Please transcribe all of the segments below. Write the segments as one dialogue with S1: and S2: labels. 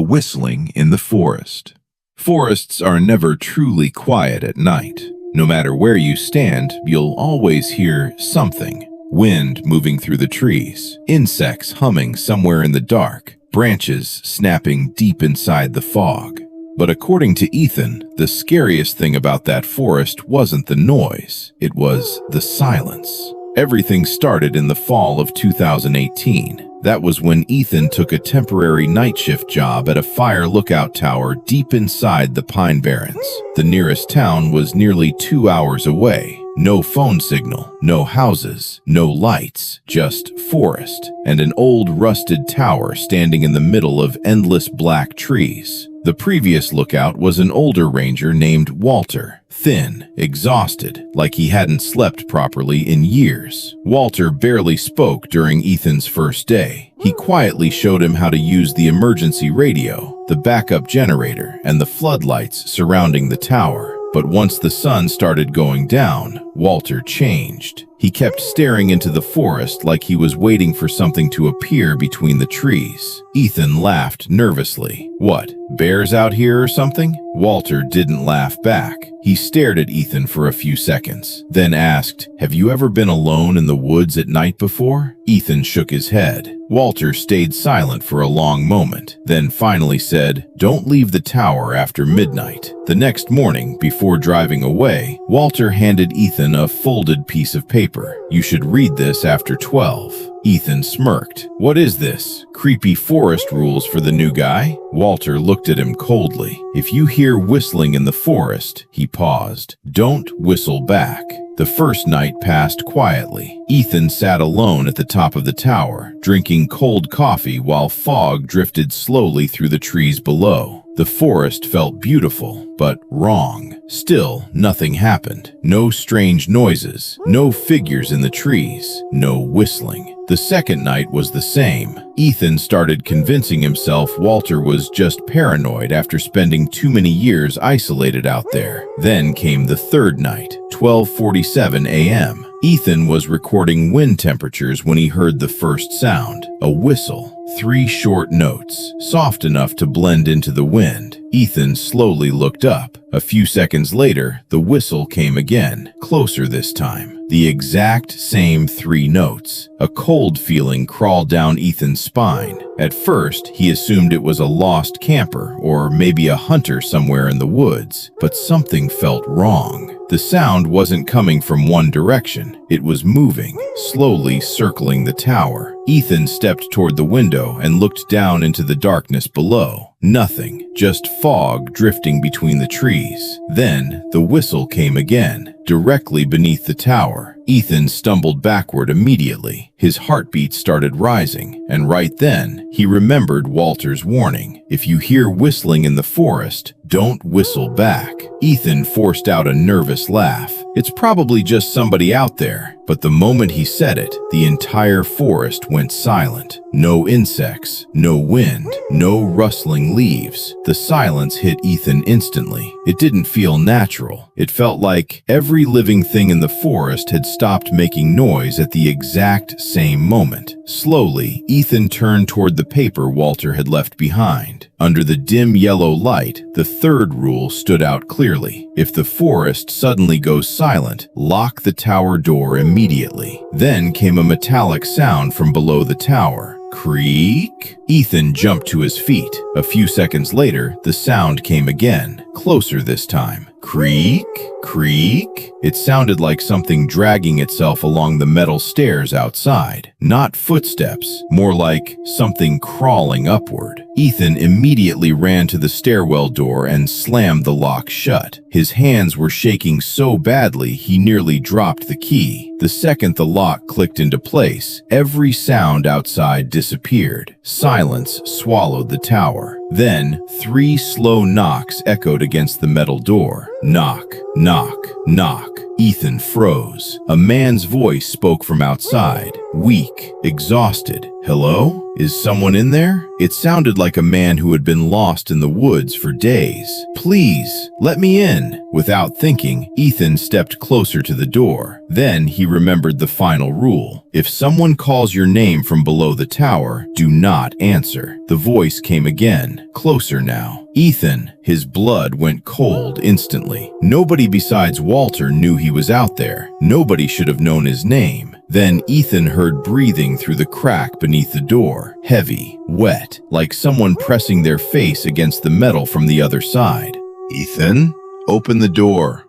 S1: whistling in the forest. Forests are never truly quiet at night. No matter where you stand, you'll always hear something. Wind moving through the trees, insects humming somewhere in the dark, branches snapping deep inside the fog. But according to Ethan, the scariest thing about that forest wasn't the noise, it was the silence. Everything started in the fall of 2018. That was when Ethan took a temporary night shift job at a fire lookout tower deep inside the Pine Barrens. The nearest town was nearly 2 hours away. No phone signal, no houses, no lights, just forest, and an old rusted tower standing in the middle of endless black trees. The previous lookout was an older ranger named Walter, thin, exhausted, like he hadn't slept properly in years. Walter barely spoke during Ethan's first day. He quietly showed him how to use the emergency radio, the backup generator, and the floodlights surrounding the tower. But once the sun started going down, Walter changed. He kept staring into the forest like he was waiting for something to appear between the trees. Ethan laughed nervously. "What, bears out here or something?" Walter didn't laugh back. He stared at Ethan for a few seconds, then asked, "Have you ever been alone in the woods at night before?" Ethan shook his head. Walter stayed silent for a long moment, then finally said, "Don't leave the tower after midnight." The next morning, before driving away, Walter handed Ethan a folded piece of paper. "You should read this after 12. Ethan smirked. "What is this? Creepy forest rules for the new guy?" Walter looked at him coldly. "If you hear whistling in the forest," he paused, "don't whistle back." The first night passed quietly. Ethan sat alone at the top of the tower, drinking cold coffee while fog drifted slowly through the trees below. The forest felt beautiful, but wrong. Still, nothing happened. No strange noises, no figures in the trees, no whistling. The second night was the same. Ethan started convincing himself Walter was just paranoid after spending too many years isolated out there. Then came the third night, 12:47 a.m. Ethan was recording wind temperatures when he heard the first sound, a whistle. 3 short notes, soft enough to blend into the wind. Ethan slowly looked up. A few seconds later, the whistle came again, closer this time. The exact same 3 notes. A cold feeling crawled down Ethan's spine. At first, he assumed it was a lost camper or maybe a hunter somewhere in the woods, but something felt wrong. The sound wasn't coming from one direction. It was moving, slowly circling the tower. Ethan stepped toward the window and looked down into the darkness below. Nothing, just fog drifting between the trees. Then, the whistle came again, directly beneath the tower. Ethan stumbled backward immediately. His heartbeat started rising, and right then, he remembered Walter's warning. If you hear whistling in the forest, don't whistle back. Ethan forced out a nervous laugh. It's probably just somebody out there. But the moment he said it, the entire forest went silent. No insects, no wind, no rustling leaves. The silence hit Ethan instantly. It didn't feel natural. It felt like every living thing in the forest had stopped making noise at the exact same moment. Slowly, Ethan turned toward the paper Walter had left behind. Under the dim yellow light, the third rule stood out clearly. If the forest suddenly goes silent, lock the tower door immediately. Then came a metallic sound from below the tower. Creak? Ethan jumped to his feet. A few seconds later, the sound came again, closer this time. Creak, creak. It sounded like something dragging itself along the metal stairs outside. Not footsteps, more like something crawling upward. Ethan immediately ran to the stairwell door and slammed the lock shut. His hands were shaking so badly he nearly dropped the key. The second the lock clicked into place, every sound outside disappeared. Silence swallowed the tower. Then, 3 slow knocks echoed against the metal door. Knock, knock, knock. Ethan froze. A man's voice spoke from outside, weak, exhausted. Hello? Is someone in there? It sounded like a man who had been lost in the woods for days. Please, let me in. Without thinking, Ethan stepped closer to the door. Then he remembered the final rule. If someone calls your name from below the tower, do not answer. The voice came again, closer now. Ethan, his blood went cold instantly. Nobody besides Walter knew he was out there. Nobody should have known his name. Then Ethan heard breathing through the crack beneath the door, heavy, wet, like someone pressing their face against the metal from the other side. Ethan, open the door.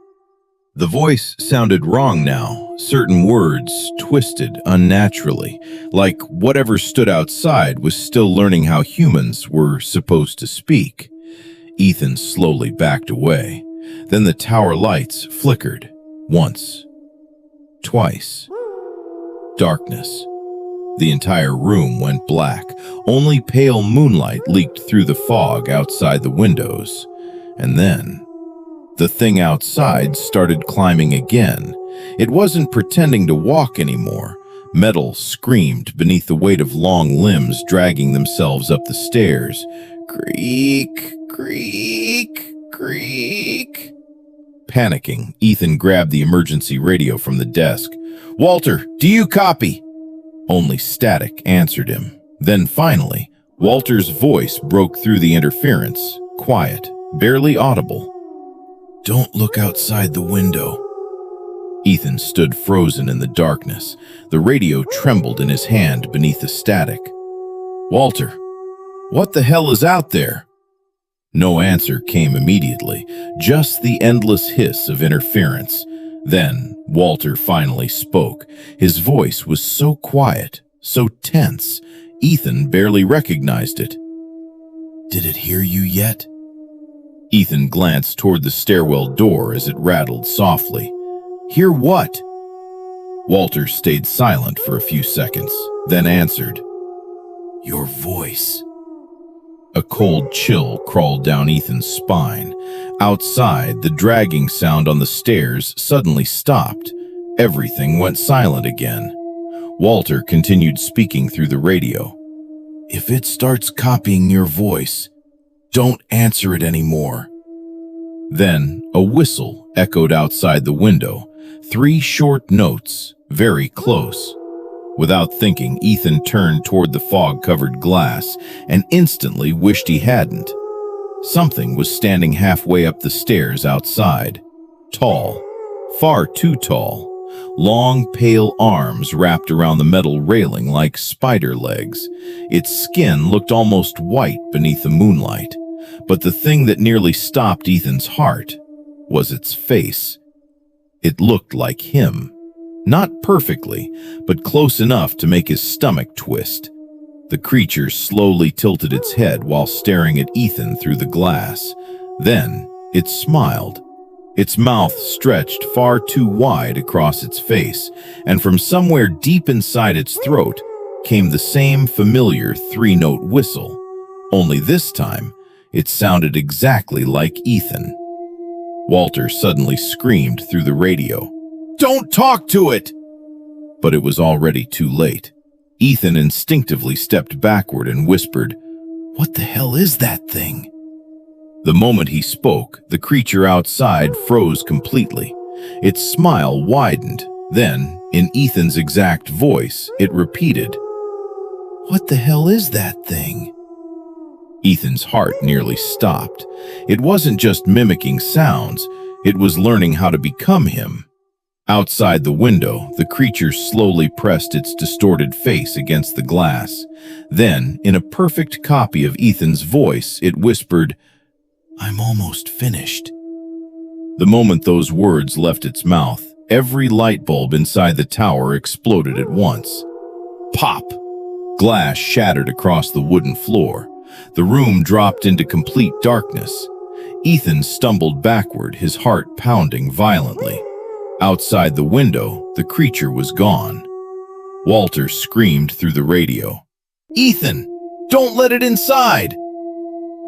S1: The voice sounded wrong now, certain words twisted unnaturally, like whatever stood outside was still learning how humans were supposed to speak. Ethan slowly backed away. Then the tower lights flickered. Once. Twice. Darkness. The entire room went black. Only pale moonlight leaked through the fog outside the windows. And then, the thing outside started climbing again. It wasn't pretending to walk anymore. Metal screamed beneath the weight of long limbs dragging themselves up the stairs. Creak, creak, creak. Panicking, Ethan grabbed the emergency radio from the desk. Walter, do you copy? Only static answered him. Then finally, Walter's voice broke through the interference, quiet, barely audible. Don't look outside the window. Ethan stood frozen in the darkness. The radio trembled in his hand beneath the static. Walter, what the hell is out there? No answer came immediately, just the endless hiss of interference. Then Walter finally spoke. His voice was so quiet, so tense, Ethan barely recognized it. Did it hear you yet? Ethan glanced toward the stairwell door as it rattled softly. Hear what? Walter stayed silent for a few seconds, then answered. Your voice. A cold chill crawled down Ethan's spine. Outside, the dragging sound on the stairs suddenly stopped. Everything went silent again. Walter continued speaking through the radio. If it starts copying your voice, don't answer it anymore. Then a whistle echoed outside the window. 3 short notes, very close. Without thinking, Ethan turned toward the fog-covered glass and instantly wished he hadn't. Something was standing halfway up the stairs outside. Tall, far too tall. Long, pale arms wrapped around the metal railing like spider legs. Its skin looked almost white beneath the moonlight. But the thing that nearly stopped Ethan's heart was its face. It looked like him. Not perfectly, but close enough to make his stomach twist. The creature slowly tilted its head while staring at Ethan through the glass. Then it smiled. Its mouth stretched far too wide across its face, and from somewhere deep inside its throat came the same familiar 3-note whistle. Only this time, it sounded exactly like Ethan. Walter suddenly screamed through the radio. Don't talk to it! But it was already too late. Ethan instinctively stepped backward and whispered, What the hell is that thing? The moment he spoke, the creature outside froze completely. Its smile widened. Then, in Ethan's exact voice, it repeated, What the hell is that thing? Ethan's heart nearly stopped. It wasn't just mimicking sounds, it was learning how to become him. Outside the window, the creature slowly pressed its distorted face against the glass. Then, in a perfect copy of Ethan's voice, it whispered, I'm almost finished. The moment those words left its mouth, every light bulb inside the tower exploded at once. Pop! Glass shattered across the wooden floor. The room dropped into complete darkness. Ethan stumbled backward, his heart pounding violently. Outside the window, the creature was gone. Walter screamed through the radio. Ethan, don't let it inside!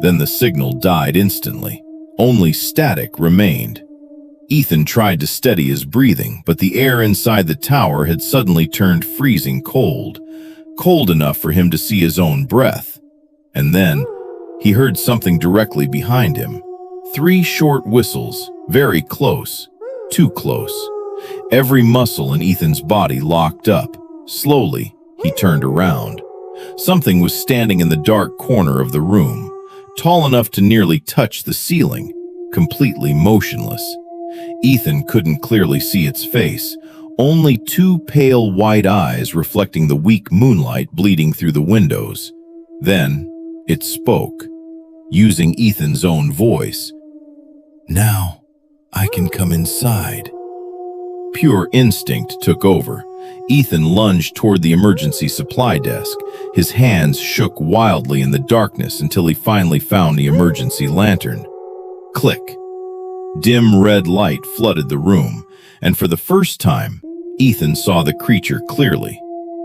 S1: Then the signal died instantly. Only static remained. Ethan tried to steady his breathing, but the air inside the tower had suddenly turned freezing cold, cold enough for him to see his own breath. And then, he heard something directly behind him. 3 short whistles, very close, too close. Every muscle in Ethan's body locked up. Slowly, he turned around. Something was standing in the dark corner of the room, tall enough to nearly touch the ceiling, completely motionless. Ethan couldn't clearly see its face, only 2 pale white eyes reflecting the weak moonlight bleeding through the windows. Then, it spoke, using Ethan's own voice. "Now, I can come inside." Pure instinct took over. Ethan lunged toward the emergency supply desk. His hands shook wildly in the darkness until he finally found the emergency lantern. Click. Dim red light flooded the room, and for the first time, Ethan saw the creature clearly.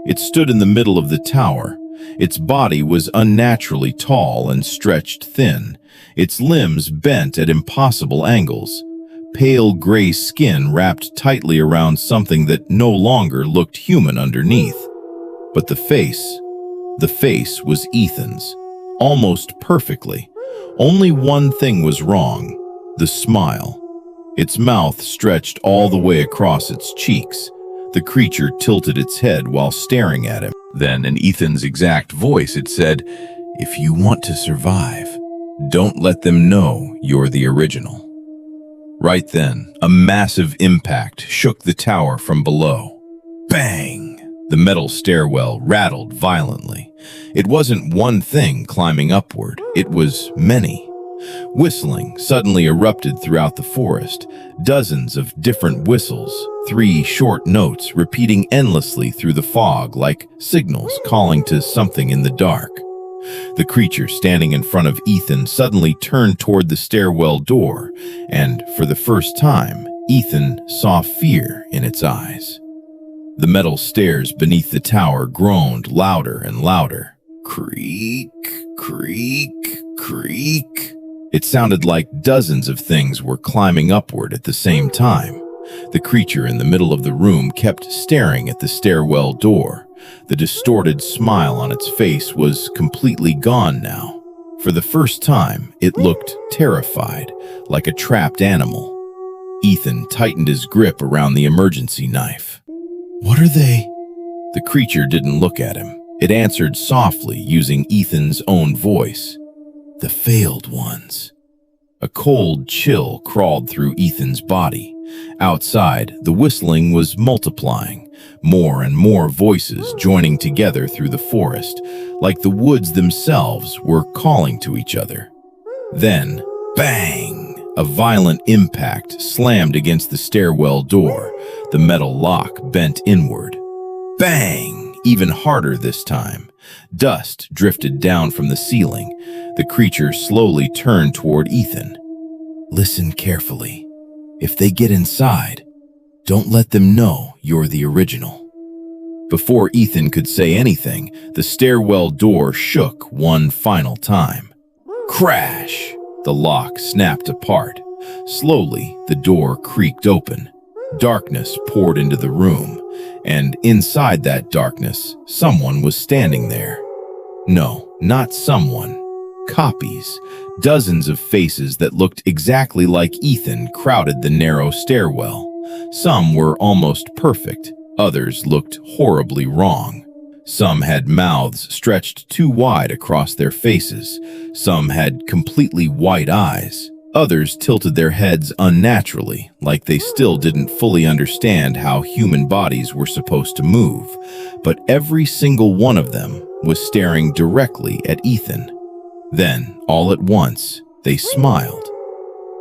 S1: It stood in the middle of the tower. Its body was unnaturally tall and stretched thin, its limbs bent at impossible angles. Pale gray skin wrapped tightly around something that no longer looked human underneath. But the face was Ethan's, almost perfectly. Only one thing was wrong: the smile. Its mouth stretched all the way across its cheeks. The creature tilted its head while staring at him. Then, in Ethan's exact voice, it said, "If you want to survive, don't let them know you're the original." Right then, a massive impact shook the tower from below. Bang! The metal stairwell rattled violently. It wasn't one thing climbing upward, it was many. Whistling suddenly erupted throughout the forest, dozens of different whistles, 3 short notes repeating endlessly through the fog like signals calling to something in the dark. The creature standing in front of Ethan suddenly turned toward the stairwell door, and for the first time, Ethan saw fear in its eyes. The metal stairs beneath the tower groaned louder and louder. Creak, creak, creak. It sounded like dozens of things were climbing upward at the same time. The creature in the middle of the room kept staring at the stairwell door. The distorted smile on its face was completely gone now. For the first time, it looked terrified, like a trapped animal. Ethan tightened his grip around the emergency knife. "What are they?" The creature didn't look at him. It answered softly, using Ethan's own voice. "The failed ones." A cold chill crawled through Ethan's body. Outside, the whistling was multiplying, more and more voices joining together through the forest, like the woods themselves were calling to each other. Then, bang! A violent impact slammed against the stairwell door. The metal lock bent inward. Bang! Even harder this time. Dust drifted down from the ceiling. The creature slowly turned toward Ethan. "Listen carefully. If they get inside, don't let them know you're the original." Before Ethan could say anything, the stairwell door shook one final time. Crash! The lock snapped apart. Slowly, the door creaked open. Darkness poured into the room, and inside that darkness, someone was standing there. No, not someone. Copies. Dozens of faces that looked exactly like Ethan crowded the narrow stairwell. Some were almost perfect. Others looked horribly wrong. Some had mouths stretched too wide across their faces. Some had completely white eyes. Others tilted their heads unnaturally, like they still didn't fully understand how human bodies were supposed to move. But every single one of them was staring directly at Ethan. Then, all at once, they smiled.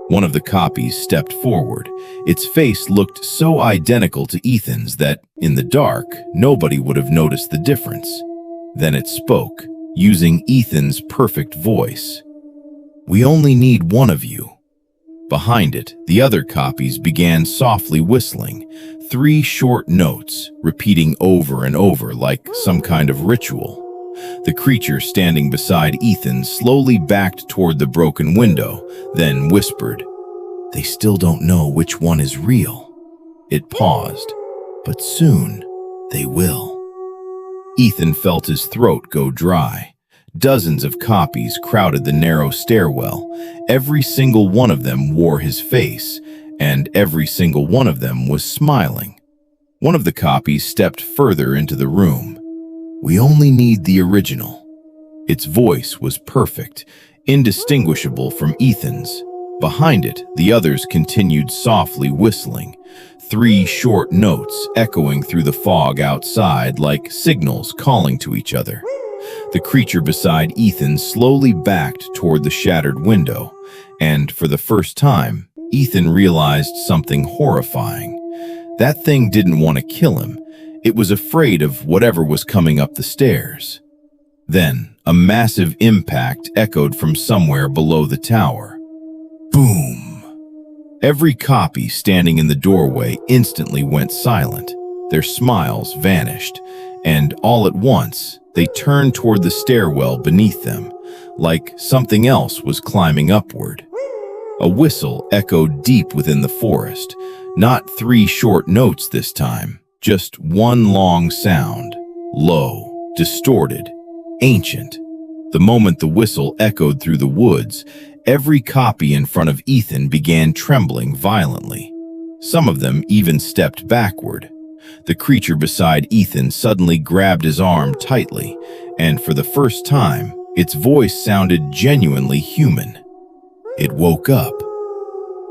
S1: One of the copies stepped forward. Its face looked so identical to Ethan's that, in the dark, nobody would have noticed the difference. Then it spoke, using Ethan's perfect voice. "We only need one of you." Behind it, the other copies began softly whistling, 3 short notes, repeating over and over like some kind of ritual. The creature standing beside Ethan slowly backed toward the broken window, then whispered, They still don't know which one is real. It paused, but soon they will. Ethan felt his throat go dry. Dozens of copies crowded the narrow stairwell. Every single one of them wore his face, and every single one of them was smiling. One of the copies stepped further into the room. "We only need the original." Its voice was perfect, indistinguishable from Ethan's. Behind it, the others continued softly whistling, 3 short notes echoing through the fog outside like signals calling to each other. The creature beside Ethan slowly backed toward the shattered window, and for the first time, Ethan realized something horrifying. That thing didn't want to kill him. It was afraid of whatever was coming up the stairs. Then, a massive impact echoed from somewhere below the tower. Boom! Every copy standing in the doorway instantly went silent. Their smiles vanished, and all at once, they turned toward the stairwell beneath them, like something else was climbing upward. A whistle echoed deep within the forest, not 3 short notes this time, just one long sound, low, distorted, ancient. The moment the whistle echoed through the woods, every copy in front of Ethan began trembling violently. Some of them even stepped backward. The creature beside Ethan suddenly grabbed his arm tightly, and for the first time, its voice sounded genuinely human. It woke up.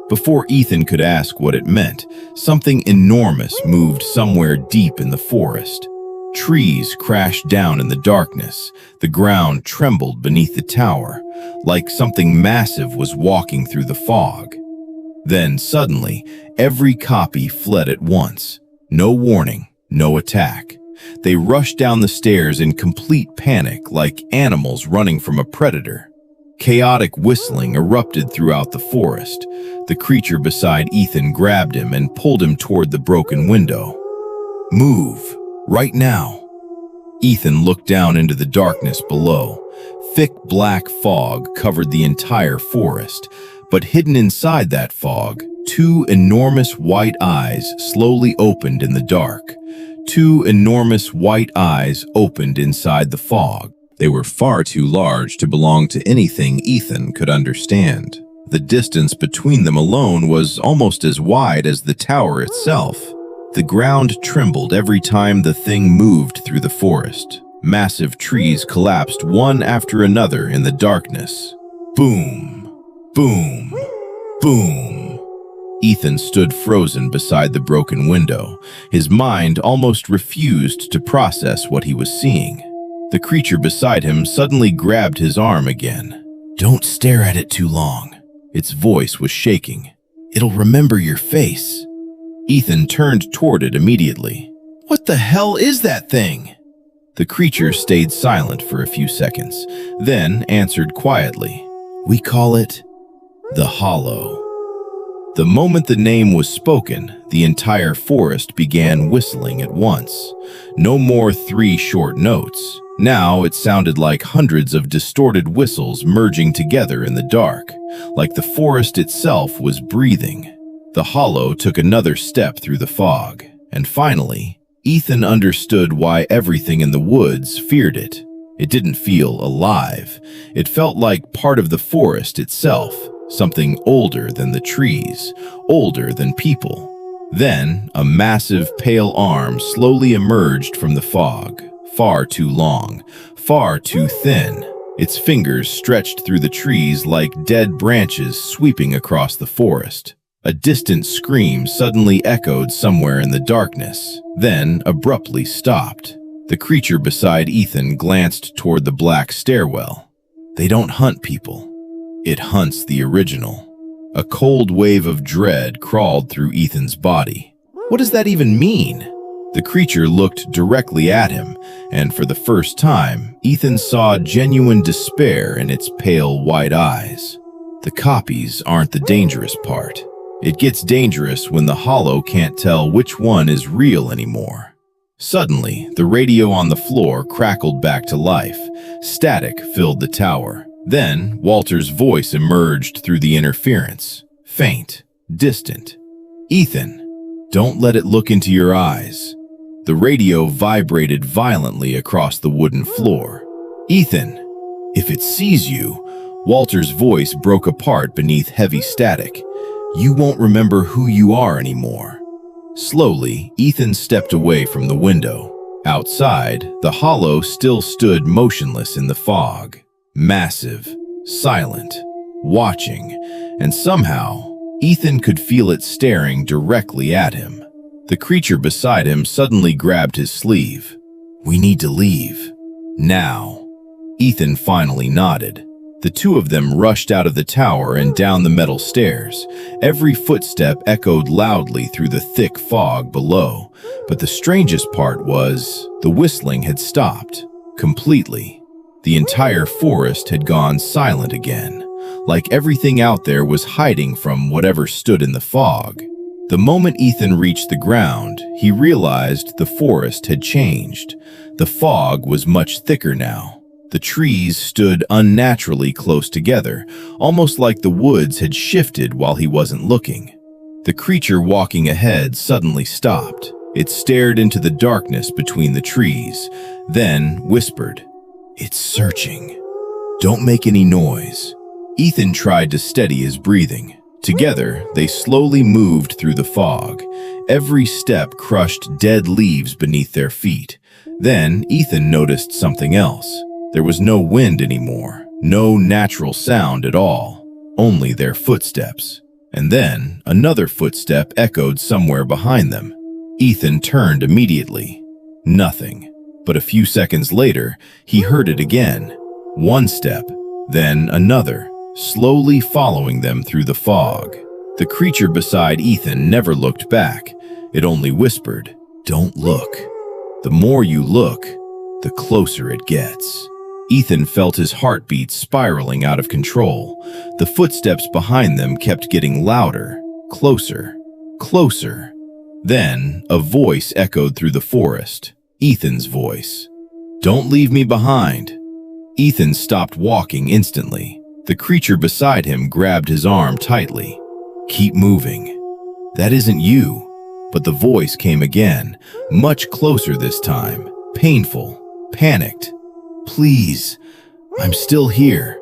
S1: Before Ethan could ask what it meant, something enormous moved somewhere deep in the forest. Trees crashed down in the darkness. The ground trembled beneath the tower, like something massive was walking through the fog. Then suddenly, every copy fled at once. No warning, no attack. They rushed down the stairs in complete panic, like animals running from a predator. Chaotic whistling erupted throughout the forest. The creature beside Ethan grabbed him and pulled him toward the broken window. "Move, right now." Ethan looked down into the darkness below. Thick black fog covered the entire forest, but hidden inside that fog, 2 enormous white eyes slowly opened in the dark. 2 enormous white eyes opened inside the fog. They were far too large to belong to anything Ethan could understand. The distance between them alone was almost as wide as the tower itself. The ground trembled every time the thing moved through the forest. Massive trees collapsed one after another in the darkness. Boom! Boom! Boom! Ethan stood frozen beside the broken window. His mind almost refused to process what he was seeing. The creature beside him suddenly grabbed his arm again. "Don't stare at it too long." Its voice was shaking. "It'll remember your face." Ethan turned toward it immediately. "What the hell is that thing?" The creature stayed silent for a few seconds, then answered quietly. "We call it the Hollow." The moment the name was spoken, the entire forest began whistling at once. No more 3 short notes. Now it sounded like hundreds of distorted whistles merging together in the dark, like the forest itself was breathing. The Hollow took another step through the fog, and finally, Ethan understood why everything in the woods feared it. It didn't feel alive. It felt like part of the forest itself, something older than the trees, older than people. Then, a massive pale arm slowly emerged from the fog. Far too long, far too thin. Its fingers stretched through the trees like dead branches sweeping across the forest. A distant scream suddenly echoed somewhere in the darkness, then abruptly stopped. The creature beside Ethan glanced toward the black stairwell. "They don't hunt people. It hunts the original." A cold wave of dread crawled through Ethan's body. What does that even mean? The creature looked directly at him, and for the first time, Ethan saw genuine despair in its pale white eyes. The copies aren't the dangerous part. It gets dangerous when the Hollow can't tell which one is real anymore. Suddenly, the radio on the floor crackled back to life. Static filled the tower. Then, Walter's voice emerged through the interference. Faint, distant. "Ethan, don't let it look into your eyes." The radio vibrated violently across the wooden floor. "Ethan, if it sees you," Walter's voice broke apart beneath heavy static, "you won't remember who you are anymore." Slowly, Ethan stepped away from the window. Outside, the hollow still stood motionless in the fog, massive, silent, watching, and somehow, Ethan could feel it staring directly at him. The creature beside him suddenly grabbed his sleeve. "We need to leave. Now." Ethan finally nodded. The two of them rushed out of the tower and down the metal stairs. Every footstep echoed loudly through the thick fog below, but the strangest part was the whistling had stopped completely. The entire forest had gone silent again, like everything out there was hiding from whatever stood in the fog. The moment Ethan reached the ground, he realized the forest had changed. The fog was much thicker now. The trees stood unnaturally close together, almost like the woods had shifted while he wasn't looking. The creature walking ahead suddenly stopped. It stared into the darkness between the trees, then whispered, "It's searching. Don't make any noise." Ethan tried to steady his breathing. Together, they slowly moved through the fog. Every step crushed dead leaves beneath their feet. Then Ethan noticed something else. There was no wind anymore, no natural sound at all, only their footsteps. And then another footstep echoed somewhere behind them. Ethan turned immediately. Nothing. But a few seconds later, he heard it again. One step, then another, slowly following them through the fog. The creature beside Ethan never looked back. It only whispered, "Don't look. The more you look, the closer it gets." Ethan felt his heartbeat spiraling out of control. The footsteps behind them kept getting louder, closer, closer. Then a voice echoed through the forest, Ethan's voice. "Don't leave me behind." Ethan stopped walking instantly. The creature beside him grabbed his arm tightly. "Keep moving. That isn't you." But the voice came again, much closer this time, painful, panicked. "Please, I'm still here."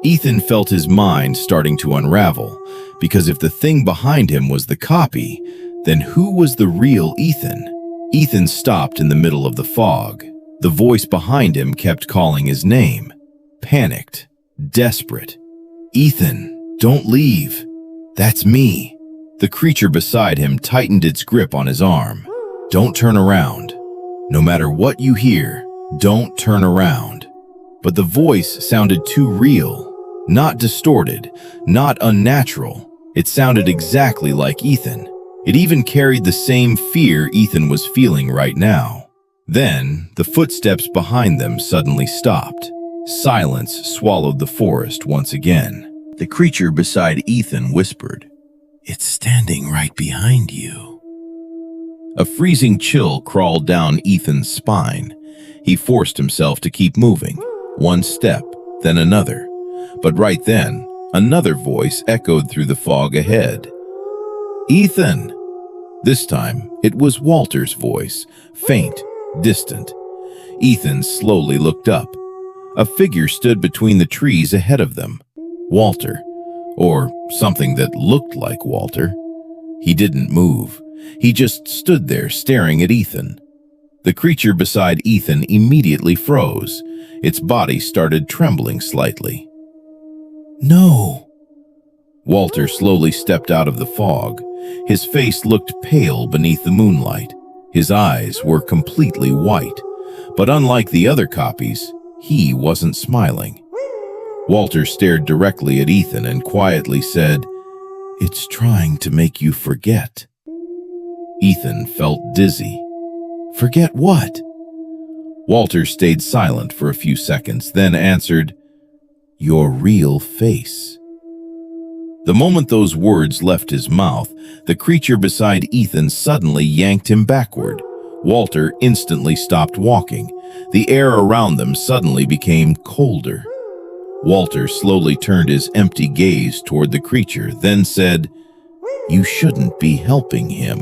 S1: Ethan felt his mind starting to unravel, because if the thing behind him was the copy, then who was the real Ethan? Ethan stopped in the middle of the fog. The voice behind him kept calling his name, panicked, desperate. "Ethan, don't leave. That's me." The creature beside him tightened its grip on his arm. "Don't turn around. No matter what you hear, don't turn around." But the voice sounded too real, not distorted, not unnatural. It sounded exactly like Ethan. It even carried the same fear Ethan was feeling right now. Then, the footsteps behind them suddenly stopped. Silence swallowed the forest once again. The creature beside Ethan whispered, "It's standing right behind you." A freezing chill crawled down Ethan's spine. He forced himself to keep moving, one step, then another. But right then, another voice echoed through the fog ahead. "Ethan!" This time, it was Walter's voice, faint, distant. Ethan slowly looked up. A figure stood between the trees ahead of them. Walter, or something that looked like Walter. He didn't move. He just stood there staring at Ethan. The creature beside Ethan immediately froze. Its body started trembling slightly. "No!" Walter slowly stepped out of the fog. His face looked pale beneath the moonlight. His eyes were completely white. But unlike the other copies, he wasn't smiling. Walter stared directly at Ethan and quietly said, "It's trying to make you forget." Ethan felt dizzy. "Forget what?" Walter stayed silent for a few seconds, then answered, "Your real face." The moment those words left his mouth, the creature beside Ethan suddenly yanked him backward. Walter instantly stopped walking. The air around them suddenly became colder. Walter slowly turned his empty gaze toward the creature, then said, You shouldn't be helping him.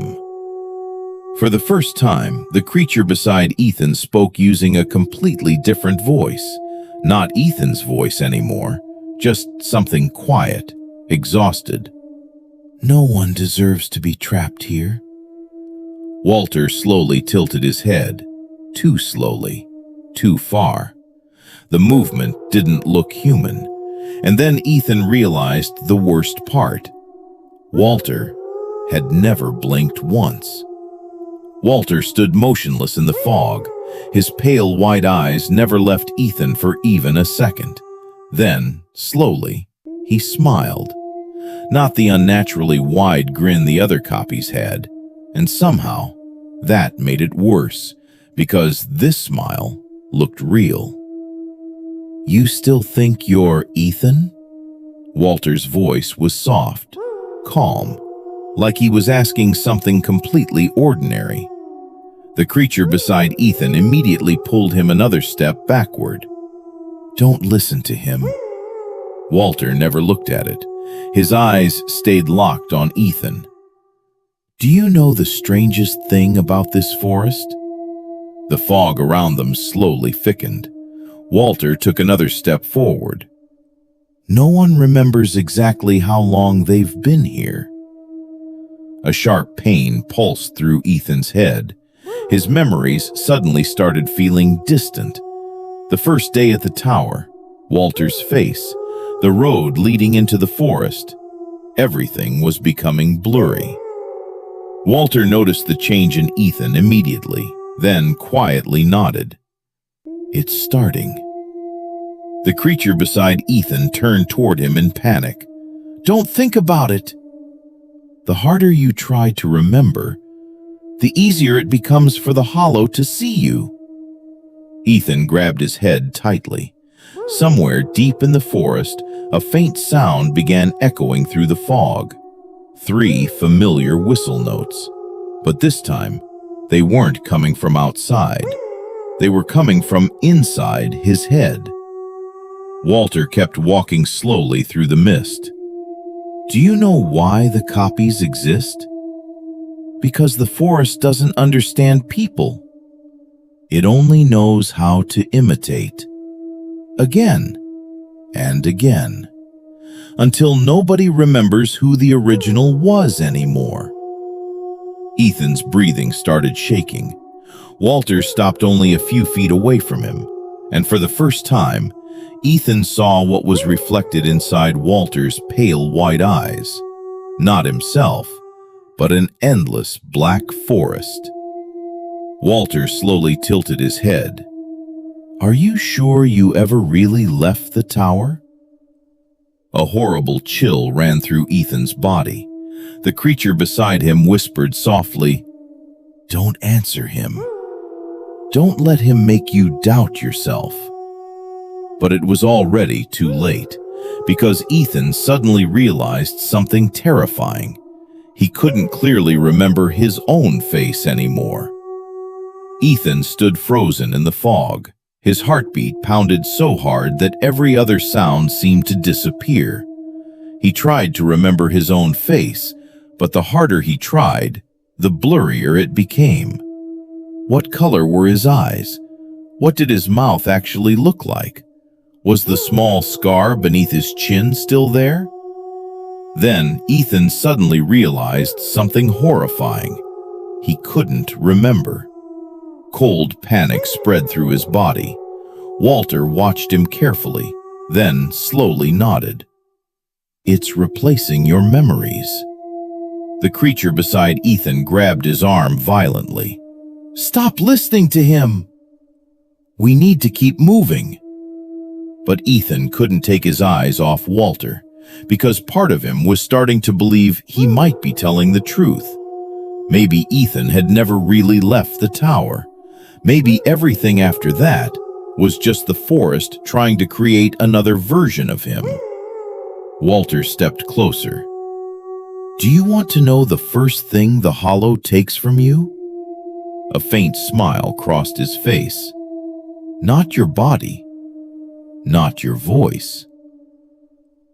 S1: For the first time, the creature beside Ethan spoke using a completely different voice. Not Ethan's voice anymore, just something quiet, exhausted. No one deserves to be trapped here. Walter slowly tilted his head, too slowly, too far. The movement didn't look human, and then Ethan realized the worst part. Walter had never blinked once. Walter stood motionless in the fog. His pale white eyes never left Ethan for even a second. Then, slowly, he smiled. Not the unnaturally wide grin the other copies had, and somehow, that made it worse, because this smile looked real. You still think you're Ethan? Walter's voice was soft, calm, like he was asking something completely ordinary. The creature beside Ethan immediately pulled him another step backward. Don't listen to him. Walter never looked at it. His eyes stayed locked on Ethan. Do you know the strangest thing about this forest? The fog around them slowly thickened. Walter took another step forward. No one remembers exactly how long they've been here. A sharp pain pulsed through Ethan's head. His memories suddenly started feeling distant. The first day at the tower, Walter's face, the road leading into the forest. Everything was becoming blurry. Walter noticed the change in Ethan immediately, then quietly nodded. It's starting. The creature beside Ethan turned toward him in panic. Don't think about it. The harder you try to remember, the easier it becomes for the hollow to see you. Ethan grabbed his head tightly. Somewhere deep in the forest, a faint sound began echoing through the fog. 3 familiar whistle notes. But this time, they weren't coming from outside. They were coming from inside his head. Walter kept walking slowly through the mist. Do you know why the copies exist? Because the forest doesn't understand people. It only knows how to imitate. Again and again. Until nobody remembers who the original was anymore. Ethan's breathing started shaking. Walter stopped only a few feet away from him, and for the first time, Ethan saw what was reflected inside Walter's pale white eyes. Not himself, but an endless black forest. Walter slowly tilted his head. Are you sure you ever really left the tower? A horrible chill ran through Ethan's body. The creature beside him whispered softly, Don't answer him. Don't let him make you doubt yourself. But it was already too late, because Ethan suddenly realized something terrifying. He couldn't clearly remember his own face anymore. Ethan stood frozen in the fog. His heartbeat pounded so hard that every other sound seemed to disappear. He tried to remember his own face, but the harder he tried, the blurrier it became. What color were his eyes? What did his mouth actually look like? Was the small scar beneath his chin still there? Then Ethan suddenly realized something horrifying. He couldn't remember. Cold panic spread through his body. Walter watched him carefully, then slowly nodded. It's replacing your memories. The creature beside Ethan grabbed his arm violently. Stop listening to him! We need to keep moving. But Ethan couldn't take his eyes off Walter, because part of him was starting to believe he might be telling the truth. Maybe Ethan had never really left the tower. Maybe everything after that was just the forest trying to create another version of him. Walter stepped closer. Do you want to know the first thing the hollow takes from you? A faint smile crossed his face. Not your body, not your voice,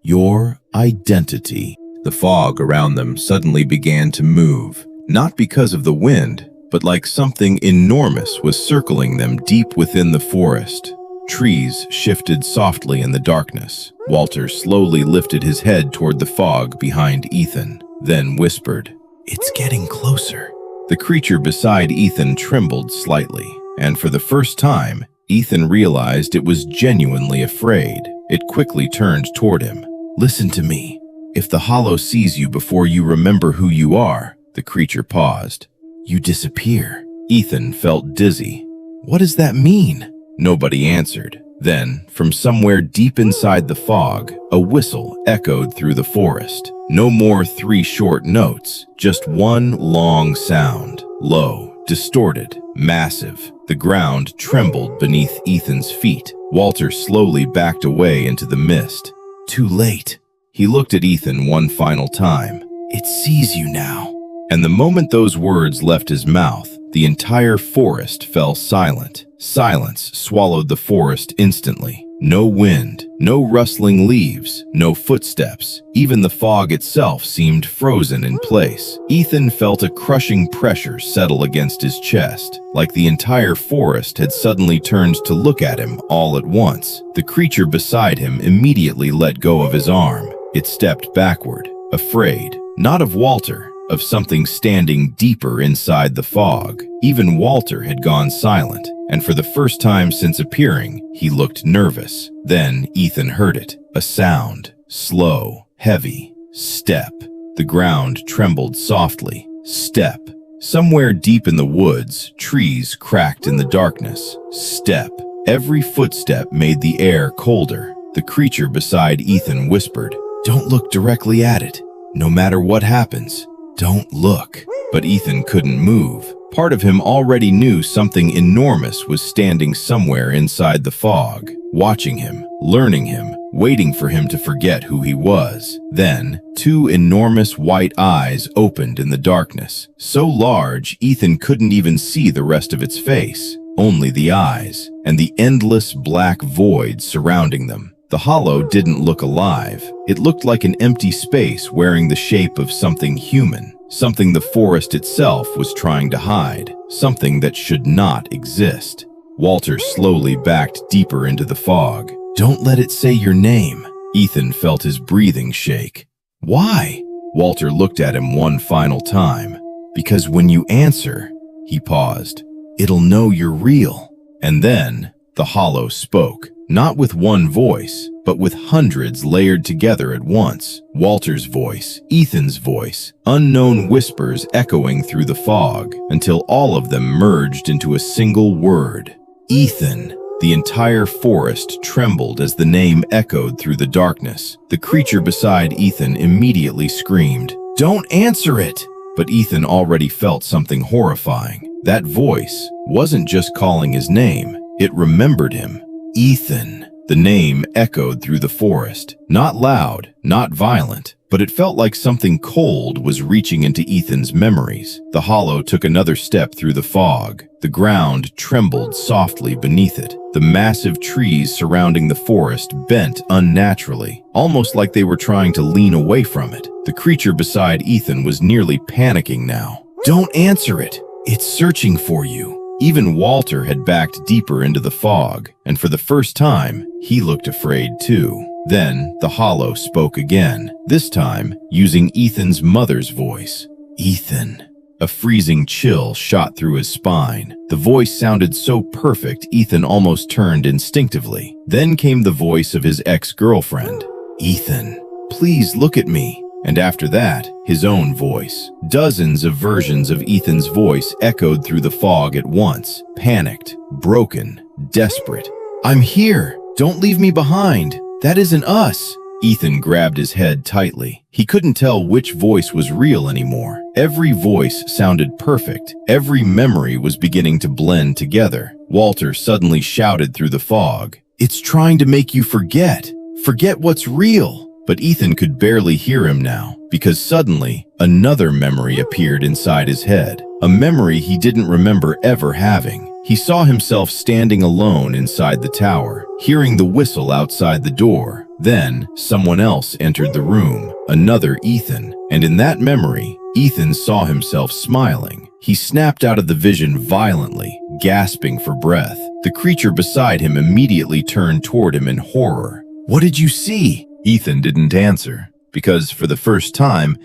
S1: your identity. The fog around them suddenly began to move, not because of the wind, but like something enormous was circling them deep within the forest. Trees shifted softly in the darkness. Walter slowly lifted his head toward the fog behind Ethan, then whispered, "It's getting closer." The creature beside Ethan trembled slightly, and for the first time, Ethan realized it was genuinely afraid. It quickly turned toward him. "Listen to me. If the hollow sees you before you remember who you are," the creature paused, "you disappear." Ethan felt dizzy. "What does that mean?" Nobody answered. Then, from somewhere deep inside the fog, a whistle echoed through the forest. No more 3 short notes, just one long sound, low, distorted, massive. The ground trembled beneath Ethan's feet. Walter slowly backed away into the mist. Too late. He looked at Ethan one final time. "It sees you now." And the moment those words left his mouth, the entire forest fell silent. Silence swallowed the forest instantly. No wind, no rustling leaves, no footsteps. Even the fog itself seemed frozen in place. Ethan felt a crushing pressure settle against his chest, like the entire forest had suddenly turned to look at him all at once. The creature beside him immediately let go of his arm. It stepped backward, afraid, not of Walter, of something standing deeper inside the fog. Even Walter had gone silent, and for the first time since appearing, he looked nervous. Then Ethan heard it, a sound, slow, heavy, step. The ground trembled softly. Step. Somewhere deep in the woods, trees cracked in the darkness. Step. Every footstep made the air colder. The creature beside Ethan whispered, "Don't look directly at it. No matter what happens, don't look." But Ethan couldn't move. Part of him already knew something enormous was standing somewhere inside the fog, watching him, learning him, waiting for him to forget who he was. Then, 2 enormous white eyes opened in the darkness. So large, Ethan couldn't even see the rest of its face, only the eyes, and the endless black void surrounding them. The hollow didn't look alive. It looked like an empty space wearing the shape of something human, something the forest itself was trying to hide, something that should not exist. Walter slowly backed deeper into the fog. "Don't let it say your name." Ethan felt his breathing shake. "Why?" Walter looked at him one final time. "Because when you answer," he paused, "it'll know you're real." And then the hollow spoke. Not with one voice, but with hundreds layered together at once. Walter's voice, Ethan's voice, unknown whispers echoing through the fog, until all of them merged into a single word. Ethan. The entire forest trembled as the name echoed through the darkness. The creature beside Ethan immediately screamed, "Don't answer it!" But Ethan already felt something horrifying. That voice wasn't just calling his name, it remembered him. Ethan. The name echoed through the forest, not loud, not violent, but it felt like something cold was reaching into Ethan's memories. The hollow took another step through the fog. The ground trembled softly beneath it. The massive trees surrounding the forest bent unnaturally, almost like they were trying to lean away from it. The creature beside Ethan was nearly panicking now. "Don't answer it! It's searching for you." Even Walter had backed deeper into the fog, and for the first time, he looked afraid too. Then the hollow spoke again, this time using Ethan's mother's voice. "Ethan." A freezing chill shot through his spine. The voice sounded so perfect, Ethan almost turned instinctively. Then came the voice of his ex-girlfriend. "Ethan, please look at me." And after that, his own voice. Dozens of versions of Ethan's voice echoed through the fog at once, panicked, broken, desperate. "I'm here! Don't leave me behind! That isn't us!" Ethan grabbed his head tightly. He couldn't tell which voice was real anymore. Every voice sounded perfect. Every memory was beginning to blend together. Walter suddenly shouted through the fog, "It's trying to make you forget! Forget what's real!" But Ethan could barely hear him now, because suddenly, another memory appeared inside his head. A memory he didn't remember ever having. He saw himself standing alone inside the tower, hearing the whistle outside the door, Then, someone else entered the room, another Ethan, and in that memory, Ethan saw himself smiling. He snapped out of the vision violently, gasping for breath. The creature beside him immediately turned toward him in horror. "What did you see?" Ethan didn't answer, because for the first time,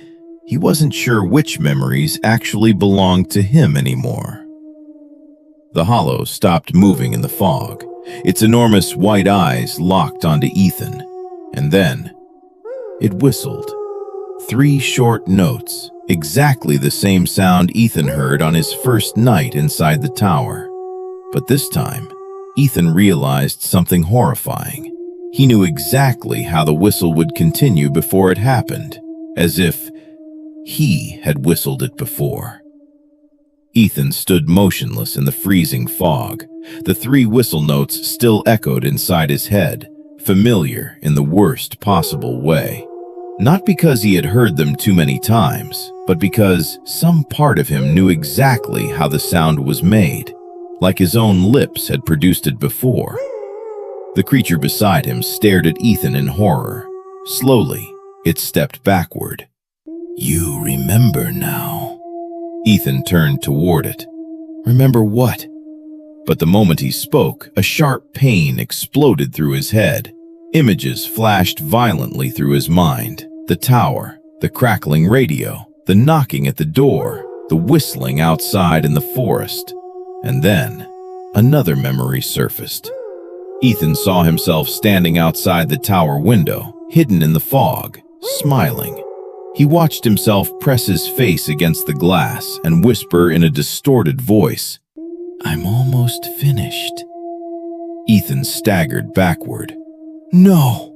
S1: he wasn't sure which memories actually belonged to him anymore. The hollow stopped moving in the fog. Its enormous white eyes locked onto Ethan, and then it whistled. 3 short notes, exactly the same sound Ethan heard on his first night inside the tower. But this time, Ethan realized something horrifying. He knew exactly how the whistle would continue before it happened, as if he had whistled it before. Ethan stood motionless in the freezing fog. The 3 whistle notes still echoed inside his head, familiar in the worst possible way. Not because he had heard them too many times, but because some part of him knew exactly how the sound was made, like his own lips had produced it before. The creature beside him stared at Ethan in horror. Slowly, it stepped backward. "You remember now." Ethan turned toward it. "Remember what?" But the moment he spoke, a sharp pain exploded through his head. Images flashed violently through his mind. The tower, the crackling radio, the knocking at the door, the whistling outside in the forest. And then, another memory surfaced. Ethan saw himself standing outside the tower window, hidden in the fog, smiling. He watched himself press his face against the glass and whisper in a distorted voice, "I'm almost finished." Ethan staggered backward. "No!"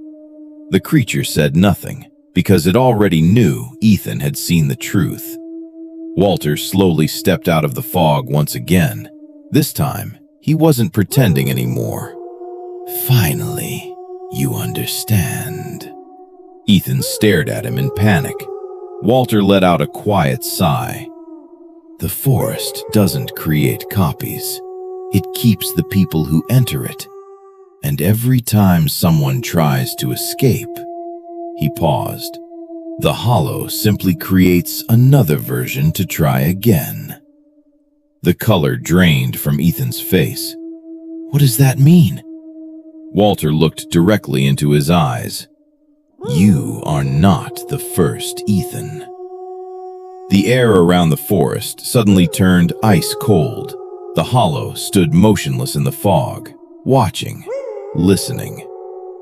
S1: The creature said nothing, because it already knew Ethan had seen the truth. Walter slowly stepped out of the fog once again. This time, he wasn't pretending anymore. "Finally, you understand." Ethan stared at him in panic. Walter let out a quiet sigh. "The forest doesn't create copies. It keeps the people who enter it. And every time someone tries to escape," he paused, "the hollow simply creates another version to try again." The color drained from Ethan's face. "What does that mean?" Walter looked directly into his eyes. "You are not the first Ethan." The air around the forest suddenly turned ice cold. The hollow stood motionless in the fog, watching, listening.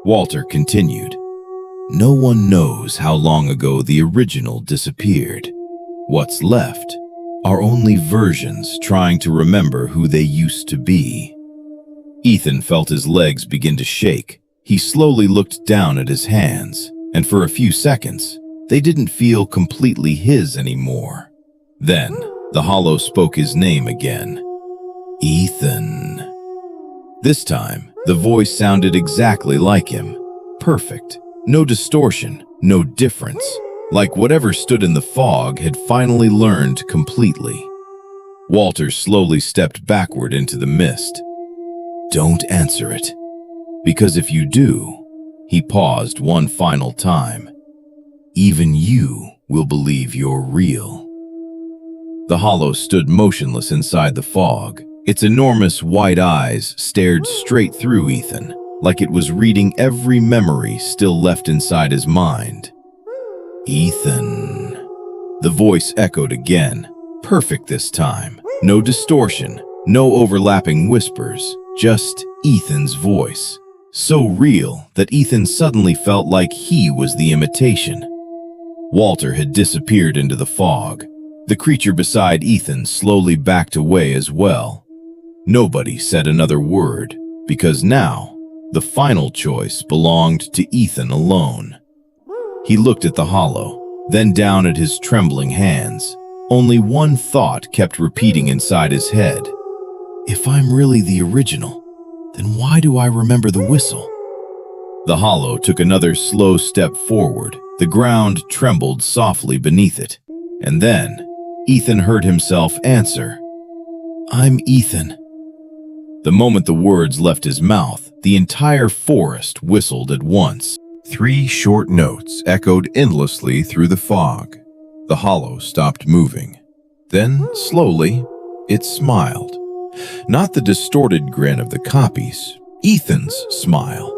S1: Walter continued, "No one knows how long ago the original disappeared. What's left are only versions trying to remember who they used to be." Ethan felt his legs begin to shake. He slowly looked down at his hands, and for a few seconds, they didn't feel completely his anymore. Then, the hollow spoke his name again. "Ethan." This time, the voice sounded exactly like him. Perfect. No distortion, no difference. Like whatever stood in the fog had finally learned completely. Walter slowly stepped backward into the mist. "Don't answer it. Because if you do," he paused one final time, "even you will believe you're real." The hollow stood motionless inside the fog. Its enormous white eyes stared straight through Ethan, like it was reading every memory still left inside his mind. "Ethan." The voice echoed again, perfect this time. No distortion, no overlapping whispers, just Ethan's voice. So real that Ethan suddenly felt like he was the imitation. Walter had disappeared into the fog. The creature beside Ethan slowly backed away as well. Nobody said another word, because now, the final choice belonged to Ethan alone. He looked at the hollow, then down at his trembling hands. Only one thought kept repeating inside his head. "If I'm really the original, then why do I remember the whistle?" The hollow took another slow step forward. The ground trembled softly beneath it. And then, Ethan heard himself answer, "I'm Ethan." The moment the words left his mouth, the entire forest whistled at once. 3 short notes echoed endlessly through the fog. The hollow stopped moving. Then, slowly, it smiled. Not the distorted grin of the copies, Ethan's smile.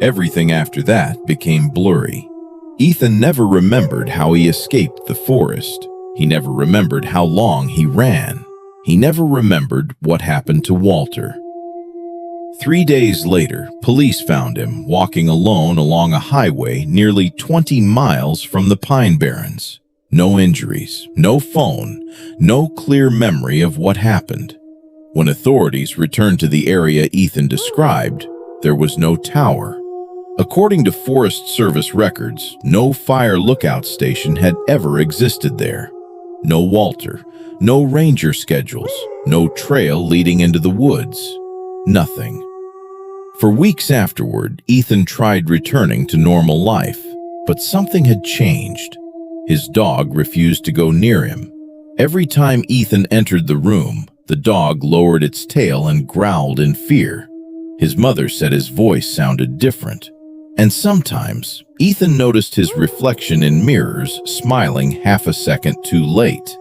S1: Everything after that became blurry. Ethan never remembered how he escaped the forest. He never remembered how long he ran. He never remembered what happened to Walter. 3 days later, police found him walking alone along a highway nearly 20 miles from the Pine Barrens. No injuries, no phone, no clear memory of what happened. When authorities returned to the area Ethan described, there was no tower. According to Forest Service records, no fire lookout station had ever existed there. No Walter, no ranger schedules, no trail leading into the woods. Nothing. For weeks afterward, Ethan tried returning to normal life, but something had changed. His dog refused to go near him. Every time Ethan entered the room, the dog lowered its tail and growled in fear. His mother said his voice sounded different. And sometimes, Ethan noticed his reflection in mirrors smiling half a second too late.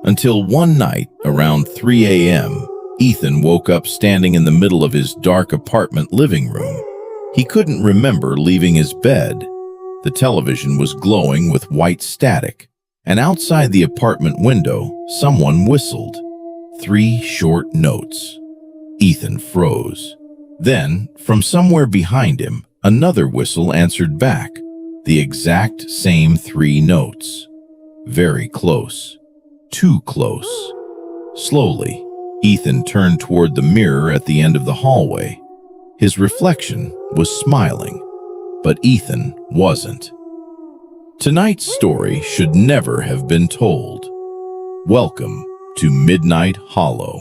S1: Until one night, around 3 a.m., Ethan woke up standing in the middle of his dark apartment living room. He couldn't remember leaving his bed. The television was glowing with white static, and outside the apartment window, someone whistled. 3 short notes. Ethan froze. Then, from somewhere behind him, another whistle answered back, the exact same 3 notes. Very close. Too close. Slowly, Ethan turned toward the mirror at the end of the hallway. His reflection was smiling, but Ethan wasn't. Tonight's story should never have been told. Welcome to Midnight Hollow.